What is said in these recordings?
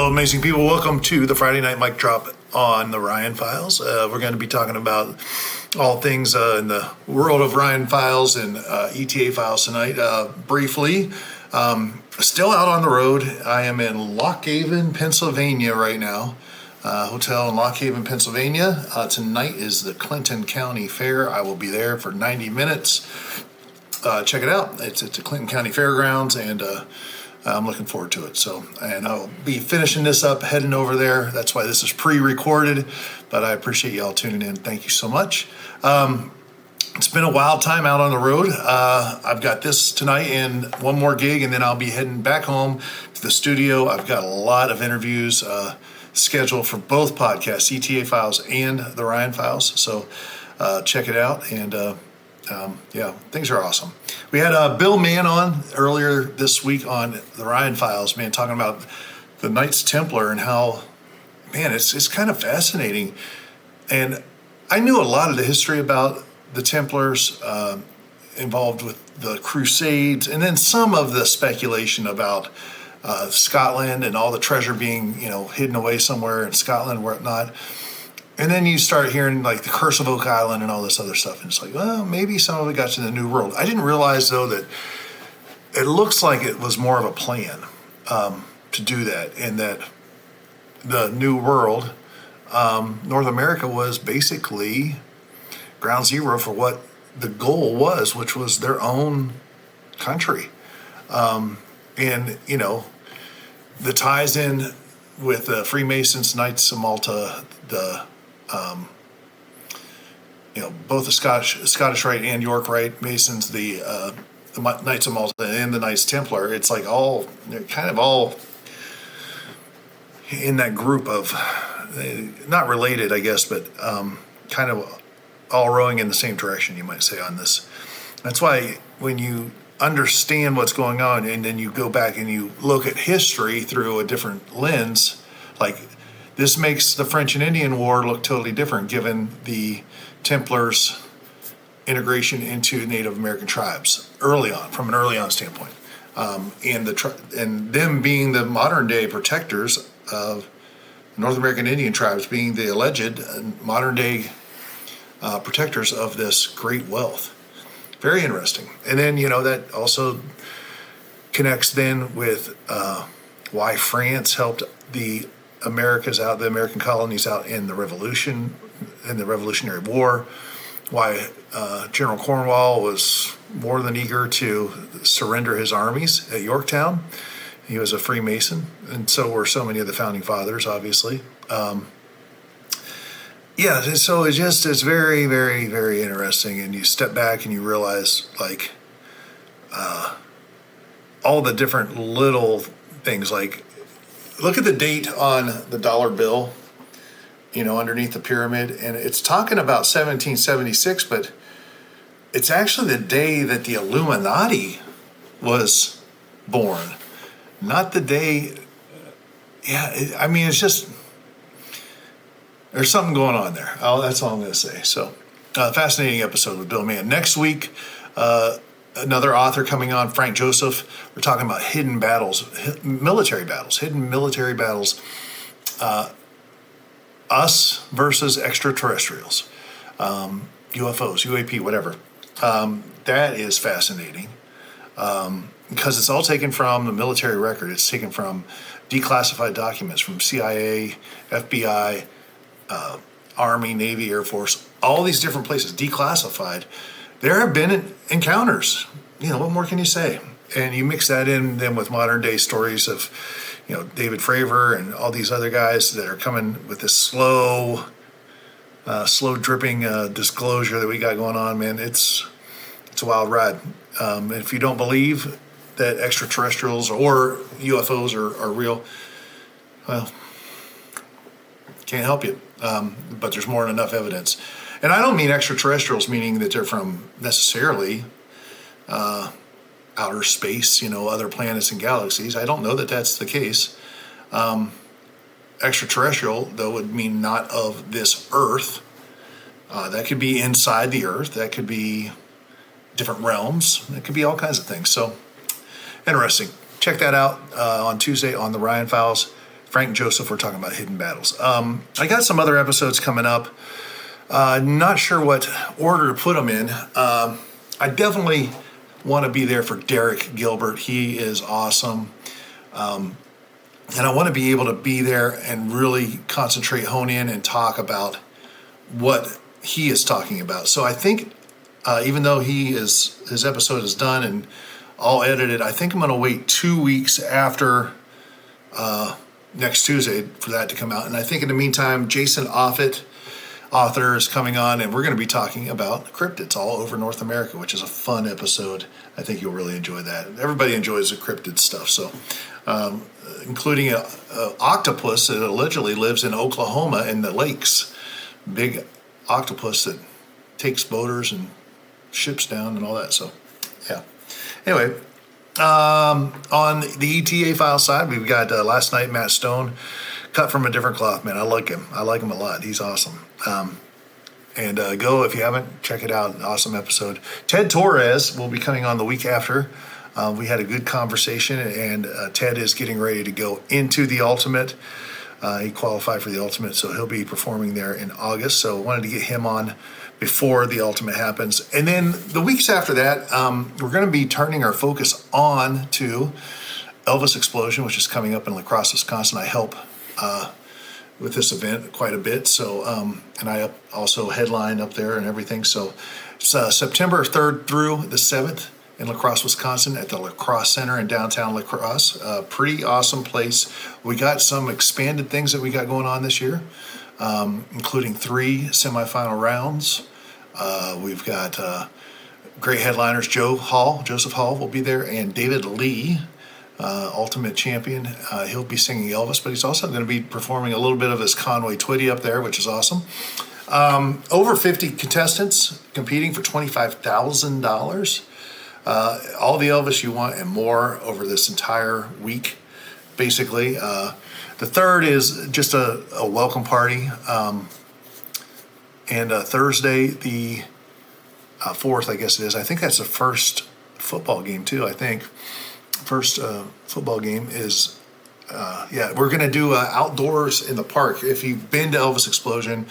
Hello, amazing people. Welcome to the Friday Night Mic Drop on the WWII Files. We're going to be talking about all things in the world of WWII Files and ETA Files tonight. Briefly, still out on the road. I am in Lock Haven, Pennsylvania right now. Hotel in Lock Haven, Pennsylvania. Tonight is the Clinton County Fair. I will be there for 90 minutes. Check it out. It's at the Clinton County Fairgrounds, and I'm looking forward to it. And I'll be finishing this up, heading over there. That's why this is pre-recorded, but I appreciate y'all tuning in. Thank you so much. It's been a wild time out on the road. I've got this tonight and one more gig, and then I'll be heading back home to the studio. I've got a lot of interviews scheduled for both podcasts, ETA Files and the WWII Files. So check it out, and yeah, things are awesome. We had Bill Mann on earlier this week on the WWII Files, man, talking about the Knights Templar and how, man, it's kind of fascinating. And I knew a lot of the history about the Templars involved with the Crusades, and then some of the speculation about Scotland and all the treasure being, hidden away somewhere in Scotland and whatnot. And then you start hearing like the Curse of Oak Island and all this other stuff. And it's like, well, maybe some of it got to the New World. I didn't realize, though, that it looks like it was more of a plan to do that. And that the New World, North America, was basically ground zero for what the goal was, which was their own country. And, the ties in with the Freemasons, Knights of Malta, both the Scottish Rite and York Rite Masons, the Knights of Malta and the Knights Templar. It's like they're kind of all in that group of, not related, I guess, but kind of all rowing in the same direction, you might say, on this. That's why when you understand what's going on and then you go back and you look at history through a different lens, like this makes the French and Indian War look totally different given the Templars' integration into Native American tribes early on, from an early on standpoint, and them being the modern day protectors of North American Indian tribes, being the alleged modern day protectors of this great wealth. Very interesting. And then, that also connects then with why France helped the Americas out, the American colonies out in the Revolution, in the Revolutionary War, why General Cornwall was more than eager to surrender his armies at Yorktown. He was a Freemason, and so were so many of the founding fathers, obviously. So it's very, very, very interesting, and you step back and you realize, like, all the different little things, like, look at the date on the dollar bill, underneath the pyramid, and it's talking about 1776, but it's actually the day that the Illuminati was born, not the day. It's just, there's something going on there. That's all I'm going to say. So, fascinating episode with Bill Mann. Next week, another author coming on, Frank Joseph. We're talking about hidden battles, hidden military battles, us versus extraterrestrials, UFOs, UAP, whatever. That is fascinating because it's all taken from the military record. It's taken from declassified documents from CIA, FBI, Army, Navy, Air Force, all these different places, declassified. There have been encounters. What more can you say? And you mix that in then with modern day stories of, David Fravor and all these other guys that are coming with this slow dripping disclosure that we got going on, man. It's a wild ride. If you don't believe that extraterrestrials or UFOs are real, well, can't help you. But there's more than enough evidence. And I don't mean extraterrestrials meaning that they're from necessarily outer space, other planets and galaxies. I don't know that that's the case. Extraterrestrial, though, would mean not of this Earth. That could be inside the Earth. That could be different realms. It could be all kinds of things. So, interesting. Check that out on Tuesday on the WWII Files. Frank and Joseph were talking about hidden battles. I got some other episodes coming up. Not sure what order to put them in. I definitely want to be there for Derek Gilbert. He is awesome. And I want to be able to be there and really concentrate, hone in, and talk about what he is talking about. So I think, even though his episode is done and all edited, I think I'm going to wait 2 weeks after next Tuesday for that to come out. And I think in the meantime, Jason Offutt, author, is coming on, and we're going to be talking about cryptids all over North America, which is a fun episode. I think you'll really enjoy that. Everybody enjoys the cryptid stuff, so including an octopus that allegedly lives in Oklahoma in the lakes. Big octopus that takes boaters and ships down and all that. So, yeah. Anyway, on the ETA Files side, we've got last night Matt Stone, cut from a different cloth, man. I like him. I like him a lot. He's awesome. And go, if you haven't, check it out. An awesome episode. Ted Torres will be coming on the week after. We had a good conversation, and Ted is getting ready to go into the Ultimate. He qualified for the Ultimate, so he'll be performing there in August. So wanted to get him on before the Ultimate happens. And then the weeks after that, we're going to be turning our focus on to Elvis Explosion, which is coming up in La Crosse, Wisconsin. I help with this event quite a bit. So, and I also headline up there and everything. So it's September 3rd through the 7th in La Crosse, Wisconsin at the La Crosse Center in downtown La Crosse. Pretty awesome place. We got some expanded things that we got going on this year, including 3 semifinal rounds. We've got great headliners. Joseph Hall will be there, and David Lee, Ultimate Champion. He'll be singing Elvis, but he's also going to be performing a little bit of his Conway Twitty up there, which is awesome. Over 50 contestants competing for $25,000. All the Elvis you want and more over this entire week, basically. The third is just a welcome party. And Thursday, the 4th, I guess it is. I think that's the first football game, too, I think. First football game is, we're going to do outdoors in the park. If you've been to Elvis Explosion,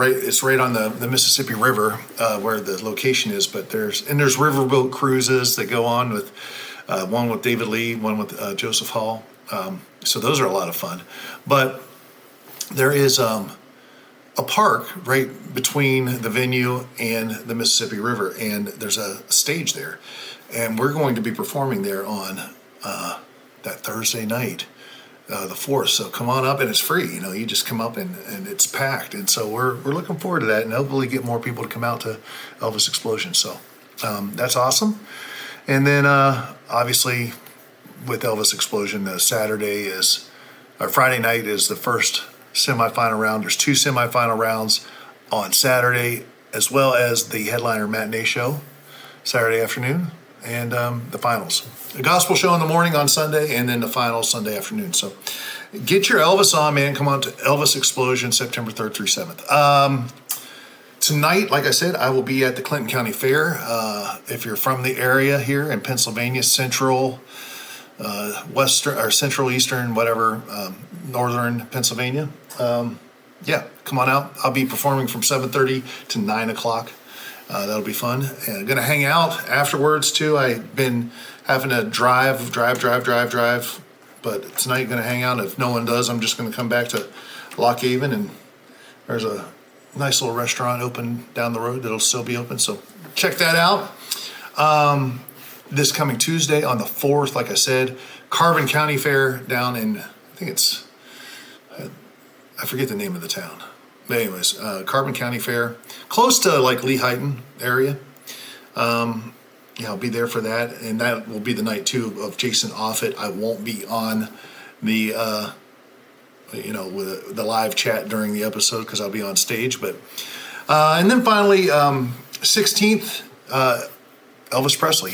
it's right on the Mississippi River where the location is. But there's riverboat cruises that go on with one with David Lee, one with Joseph Hall. So those are a lot of fun. But there is a park right between the venue and the Mississippi River, and there's a stage there. And we're going to be performing there on that Thursday night, the 4th. So come on up, and it's free. You know, you just come up and it's packed. And so we're looking forward to that, and hopefully get more people to come out to Elvis Explosion. So that's awesome. And then obviously with Elvis Explosion, Friday night is the first semifinal round. There's 2 semifinal rounds on Saturday, as well as the headliner matinee show Saturday afternoon, and the finals. The gospel show in the morning on Sunday, and then the finals Sunday afternoon. So get your Elvis on, man. Come on to Elvis Explosion, September 3rd through 7th. Tonight, like I said, I will be at the Clinton County Fair. If you're from the area here in Pennsylvania, central, western, or central, eastern, whatever, northern Pennsylvania, come on out. I'll be performing from 7:30 to 9 o'clock. That'll be fun. And I'm going to hang out afterwards, too. I've been having to drive. But tonight, I'm going to hang out. If no one does, I'm just going to come back to Lock Haven. And there's a nice little restaurant open down the road that'll still be open. So check that out. This coming Tuesday on the 4th, like I said, Carbon County Fair down in, I forget the name of the town. But anyways, Carbon County Fair, close to like Lehighton area. I'll be there for that, and that will be the night too of Jason Offutt. I won't be on the, with the live chat during the episode because I'll be on stage. But and then finally, 16th, Elvis Presley.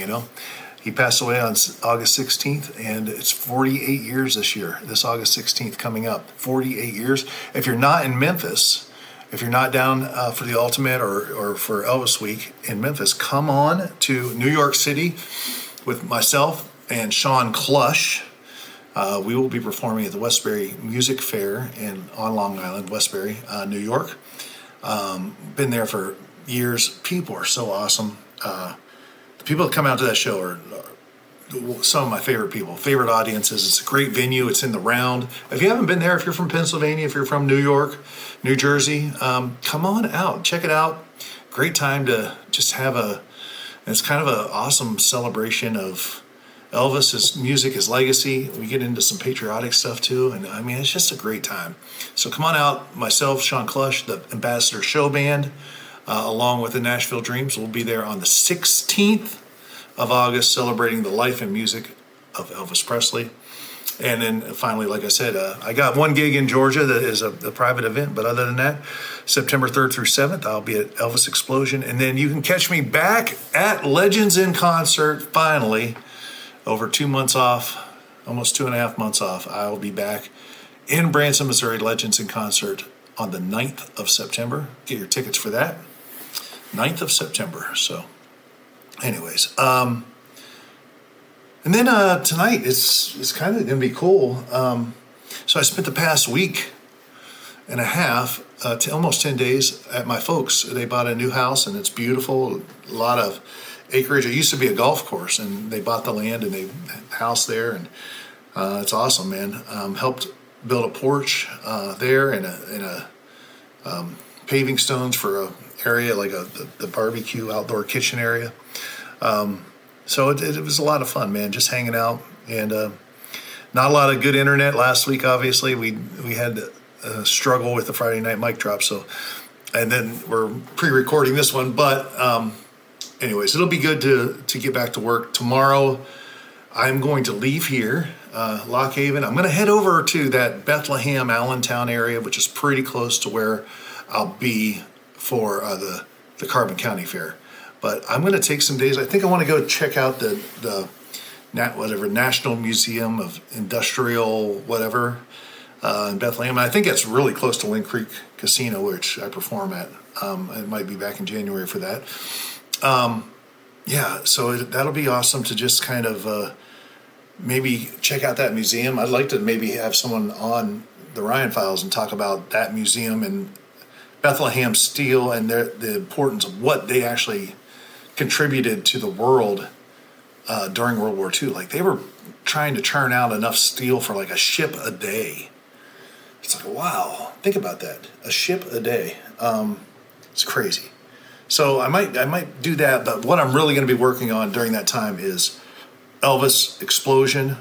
He passed away on August 16th, and it's 48 years this year, this August 16th coming up. 48 years. If you're not in Memphis, if you're not down for the Ultimate or for Elvis Week in Memphis, come on to New York City with myself and Sean Clush. We will be performing at the Westbury Music Fair on Long Island, Westbury, New York. Been there for years. People are so awesome. The people that come out to that show are some of my favorite people, favorite audiences. It's a great venue. It's in the Round. If you haven't been there, if you're from Pennsylvania, if you're from New York, New Jersey, come on out. Check it out. Great time to just it's kind of an awesome celebration of Elvis, his music, his legacy. We get into some patriotic stuff too. And I mean, it's just a great time. So come on out. Myself, Sean Clush, the Ambassador Show Band, along with the Nashville Dreams, will be there on the 16th of August, celebrating the life and music of Elvis Presley. And then finally, like I said, I got one gig in Georgia that is a private event. But other than that, September 3rd through 7th, I'll be at Elvis Explosion. And then you can catch me back at Legends in Concert, finally, over 2 months off, almost 2.5 months off. I will be back in Branson, Missouri, Legends in Concert on the 9th of September. Get your tickets for that. 9th of September. So anyways, and then tonight it's kind of gonna be cool. So I spent the past week and a half to almost 10 days at my folks. They bought a new house and it's beautiful. A lot of acreage. It used to be a golf course, and they bought the land and they had a house there, and it's awesome, man. Helped build a porch there and a paving stones for a area like the barbecue outdoor kitchen area. So it was a lot of fun, man, just hanging out. And not a lot of good internet last week, obviously. We had a struggle with the Friday night mic drop. So, and then we're pre-recording this one. But anyways, it'll be good to get back to work. Tomorrow, I'm going to leave here, Lock Haven. I'm going to head over to that Bethlehem, Allentown area, which is pretty close to where I'll be for the Carbon County Fair. But I'm going to take some days. I think I want to go check out the National Museum of Industrial whatever in Bethlehem. And I think that's really close to Lynn Creek Casino, which I perform at. It might be back in January for that. Yeah, so that'll be awesome to just kind of maybe check out that museum. I'd like to maybe have someone on the Ryan Files and talk about that museum and Bethlehem Steel and the importance of what they actually contributed to the world during World War II. Like, they were trying to churn out enough steel for like a ship a day. It's like, wow, think about that. A ship a day. It's crazy. So I might do that, but what I'm really going to be working on during that time is Elvis Explosion,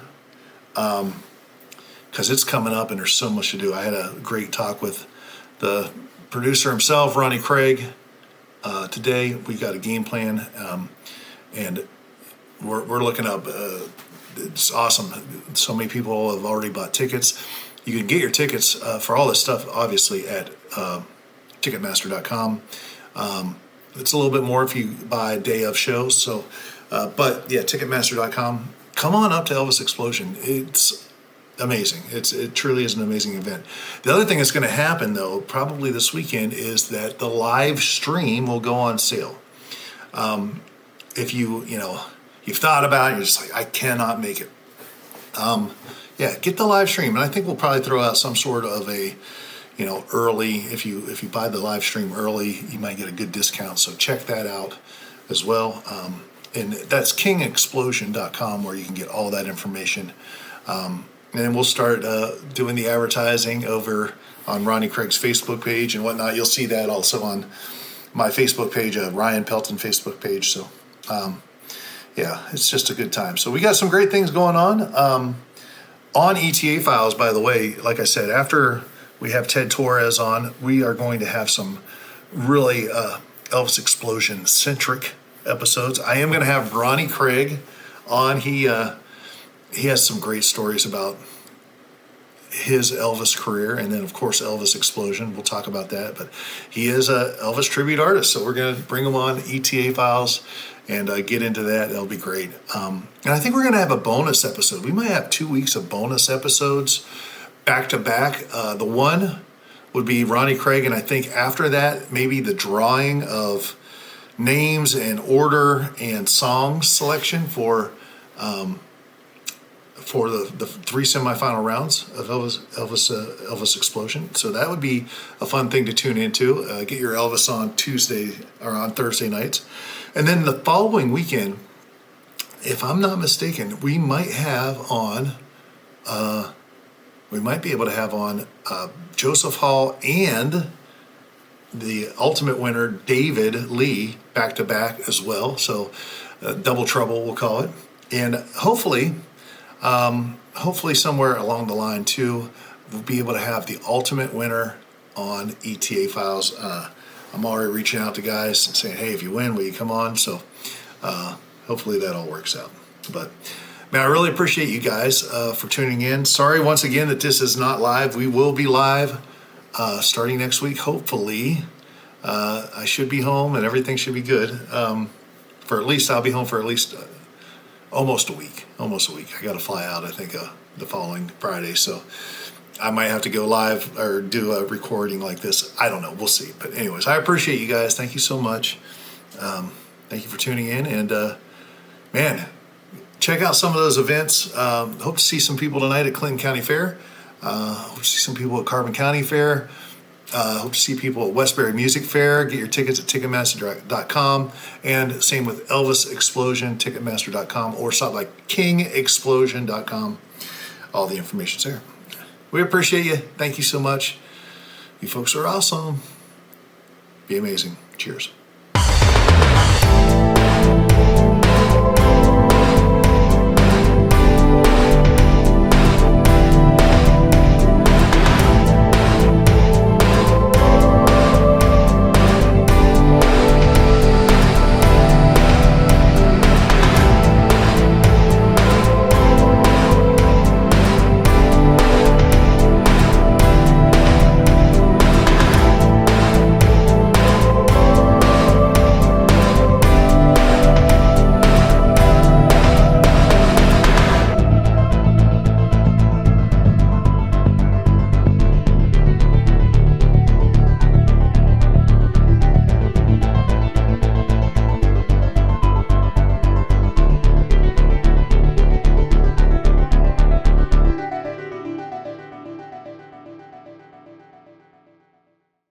because it's coming up and there's so much to do. I had a great talk with the producer himself, Ronnie Craig. Today we got a game plan, and we're looking up. It's awesome. So many people have already bought tickets. You can get your tickets for all this stuff, obviously, at Ticketmaster.com. It's a little bit more if you buy day of shows. So, but yeah, Ticketmaster.com. Come on up to Elvis Explosion. It's amazing. It truly is an amazing event. The other thing that's going to happen, though, probably this weekend, is that the live stream will go on sale. If you've thought about it, you're just like, I cannot make it. Yeah, get the live stream, and I think we'll probably throw out some sort of a, early. If you buy the live stream early, you might get a good discount. So check that out as well. And that's kingexplosion.com, where you can get all that information. And then we'll start doing the advertising over on Ronnie Craig's Facebook page and whatnot. You'll see that also on my Facebook page, Ryan Pelton Facebook page. So, yeah, it's just a good time. So we got some great things going on. On ETA Files, by the way, like I said, after we have Ted Torres on, we are going to have some really Elvis Explosion-centric episodes. I am going to have Ronnie Craig on. He has some great stories about his Elvis career, and then, of course, Elvis Explosion. We'll talk about that. But he is a Elvis tribute artist, so we're going to bring him on ETA Files and get into that. That'll be great. And I think we're going to have a bonus episode. We might have 2 weeks of bonus episodes back to back. The one would be Ronnie Craig, and I think after that, maybe the drawing of names and order and song selection for for the three semifinal rounds of Elvis Explosion. So that would be a fun thing to tune into. Get your Elvis on Tuesday or on Thursday nights. And then the following weekend, if I'm not mistaken, we might have on, we might be able to have on Joseph Hall and the ultimate winner, David Lee, back to back as well. So double trouble, we'll call it. And hopefully somewhere along the line too, we'll be able to have the ultimate winner on ETA Files. I'm already reaching out to guys and saying, hey, if you win, will you come on? So hopefully that all works out. But man, I really appreciate you guys for tuning in. Sorry once again that this is not live. We will be live starting next week, hopefully. I should be home and everything should be good. For at least, I'll be home for at least almost a week. I got to fly out, I think, the following Friday. So I might have to go live or do a recording like this. I don't know. We'll see. But anyways, I appreciate you guys. Thank you so much. Thank you for tuning in. And man, check out some of those events. Hope to see some people tonight at Clinton County Fair. Hope to see some people at Carbon County Fair. Hope to see people at Westbury Music Fair. Get your tickets at Ticketmaster.com. And same with Elvis Explosion, Ticketmaster.com, or stop by KingExplosion.com. All the information's there. We appreciate you. Thank you so much. You folks are awesome. Be amazing. Cheers.